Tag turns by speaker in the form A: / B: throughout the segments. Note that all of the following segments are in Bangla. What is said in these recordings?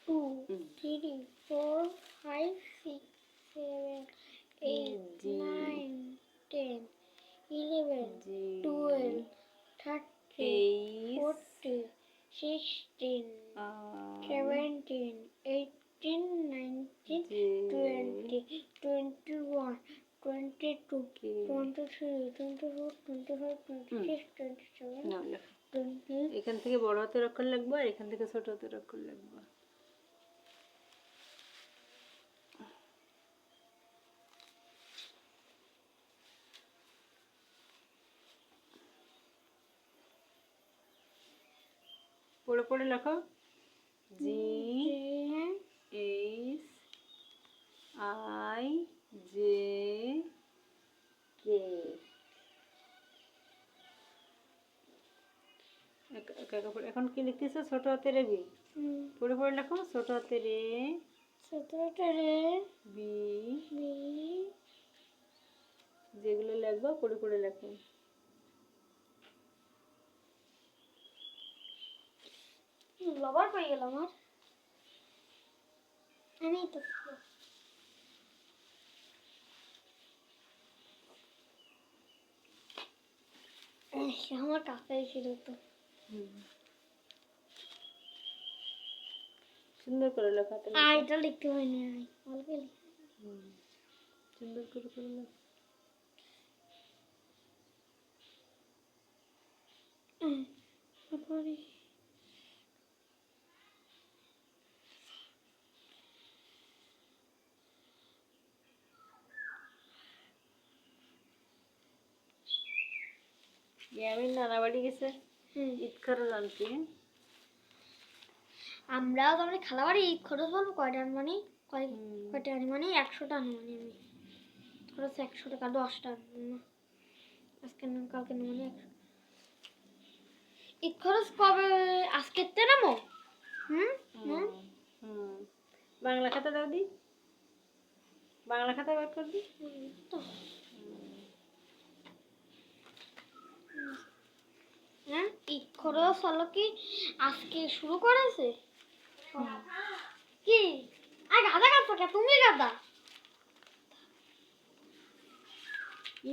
A: 2 3 4 5 6 7 8 9 10 11 12 13 14 16 17 18 19 20 21 22 23 24 25 26 27 20
B: এখান থেকে বড় হাতের অক্ষর লিখবো আর এখান থেকে ছোট হাতের অক্ষর লিখবো। পড়ে পড়ে লেখো। G H I J K. এখন কি লিখতেছো? ছোট হাতের এ বি। পড়ে পড়ে লেখো। ছোট হাতের এ বি। যেগুলো লিখবো পড়ে পড়ে লেখো।
A: লবার পড়ে গেল আমার। আমি তো আমার কাছেই ছিল তো।
B: সুন্দর করে লেখো।
A: এটা লিখতে হয়নি, অল্প
B: সুন্দর করে করে লেখো।
A: তারপরে
B: ইয়ামিন নানা বাড়ি গেছে ঈদ খরচ আনতে।
A: আমরাও তো আমরা খালাবাড়ি ঈদ খরচ বলবো কয়টা আনবানি, কয়টা আনবানি 100টা আনবানি। আমি খরচ 100 টাকা 10টা আনবো না, আজকে না কালকে না মানে 100। ঈদ খরচ কবে? আজকে তে নামো।
B: বাংলা খাতা দাও দি, বাংলা খাতা বের কর দি।
A: তো হ্যাঁ, ঈদ খরচ হলো কি আজকে শুরু করেছে কি? আর গাদা কাটছো কে? তুমি গাদা।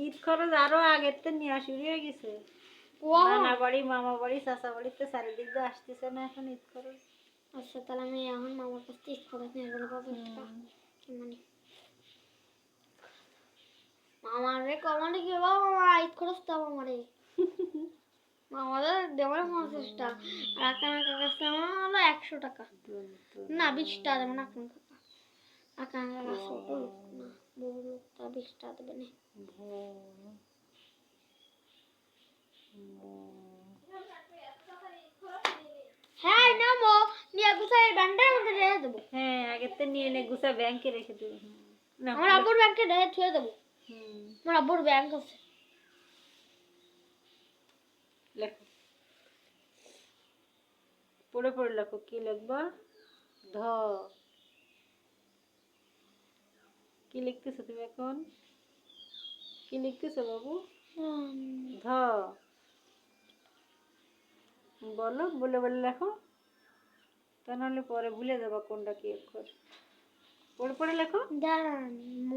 B: ঈদ খরচ আরো আগের তো নেওয়া শুরু হয়ে গেছে। নানা বাড়ি মামা বাড়ি চাচা বাড়িতে চারিদিক দিয়ে আসতেছে না এখন ঈদ খরচ।
A: আচ্ছা তাহলে আমি এখন মামার কাছ থেকে ঈদ খরচ নিয়ে আসবো। মানে মামারে কমানে কি বাবা, মামা ঈদ খরচ দাও আমারে। মামাদের দেওয়ার 50 টাকা, আর আকানা কাকার আমার হলো 100 টাকা। না 20 টাকা দেবে না আকানা কাকা। আকানা কাকা ছোট লোক না, বড় লোক, তা 20 টাকা দেবে না। হ্যাঁ নামো নিয়ে গুছাই ব্যাংকের মধ্যে রেখে দেবো।
B: হ্যাঁ আগের তো নিয়ে নে গুছা ব্যাংকে রেখে দেবো।
A: আমার আব্বুর ব্যাংকে রেখে থুয়ে দেবো। আমার আব্বুর ব্যাংক আছে।
B: লেখো, পড়ে পড়ে লেখো। কি লিখবা? ধ। কি লিখতেছো তুমি এখন? কি লিখতেছো বাবু? ধ। বলো, বলে বলে লেখো, তা নাহলে পরে ভুলে যাবা কোনটা কি অক্ষর। পড়ে পড়ে লেখো।
A: দাঁড়ান ম।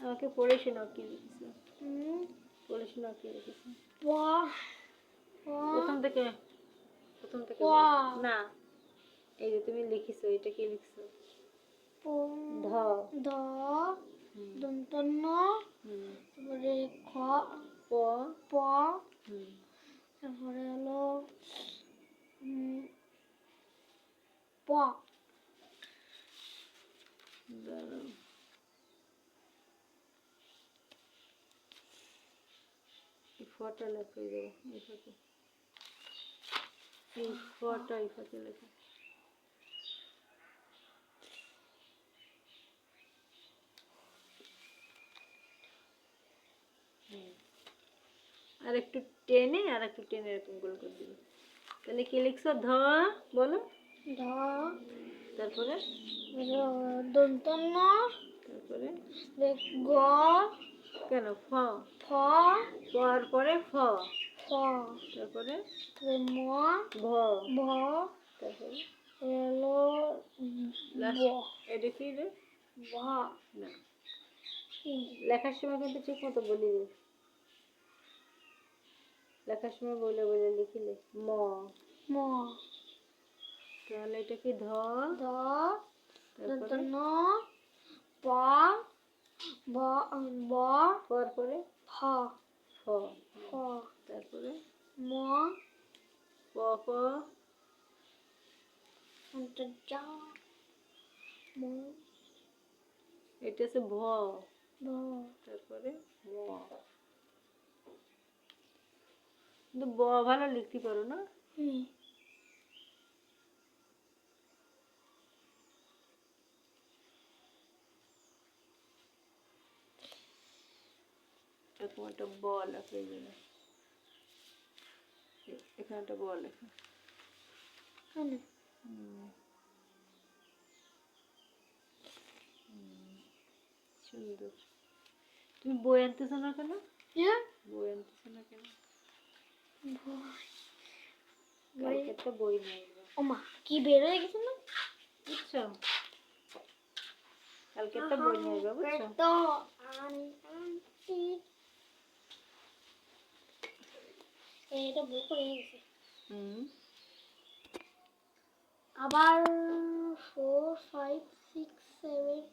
B: আমাকে পড়ে শোনাও কি লিখেছো। পড়ে শোনাও কি লিখেছো। প্রথম থেকে, প্রথম থেকে না, এই যে তুমি লিখেছো এটা কি লিখছো? ধ।
A: ধ দন্তন্য, তারপরে খ
B: প
A: প, তারপরে হলো প।
B: ফটো লেখো, এই ফটো, এই ফটো, এই ফটো লেখো। আর একটু টেনে এরকম গোল করে দিবি। তাহলে কি লিখছো? ধ বলো।
A: ধ
B: তারপরে
A: দন্ত ন,
B: তারপরে
A: গ,
B: কেন ফ?
A: ফ,
B: পর পরে ফ,
A: ফ,
B: তারপরে
A: ম,
B: ভ,
A: ভ,
B: তারপরে
A: লো, ব,
B: এটা কি রে?
A: ভ,
B: না,
A: কি?
B: লেখার সময় কিন্তু ঠিক মতো বলি রে। লেখার সময় বলে বলে লিখিলে ম।
A: ম,
B: তাহলে এটা কি? ধ,
A: ধ, দন্ত
B: তারপরে
A: ন, প, ব, ব,
B: পর পরে
A: ফ,
B: ফ,
A: ফ,
B: তারপরে
A: ম,
B: প, প,
A: যা, ম,
B: এটা হচ্ছে ভ,
A: ভ,
B: তারপরে ম। কিন্তু ব ভালো লিখতে পারো না?
A: হুম।
B: এরকম একটা ব লেখা, এই জন্য এখানে একটা ব লেখা।
A: কেন?
B: সুন্দর। তুমি বই আনতেছো না কেন?
A: হ্যাঁ?
B: বই আনতেছো না কেন?
A: ভয়।
B: কালকে একটা বই নিয়ে আসবো,
A: ওমা, কি বের হয়ে গেছে না?
B: বুঝছো? কালকে একটা বই নিয়ে আসবো, বুঝছো?
A: তো আনটি এটা বুক হয়ে গেছে।
B: হুম।
A: আবার 4 5 6 7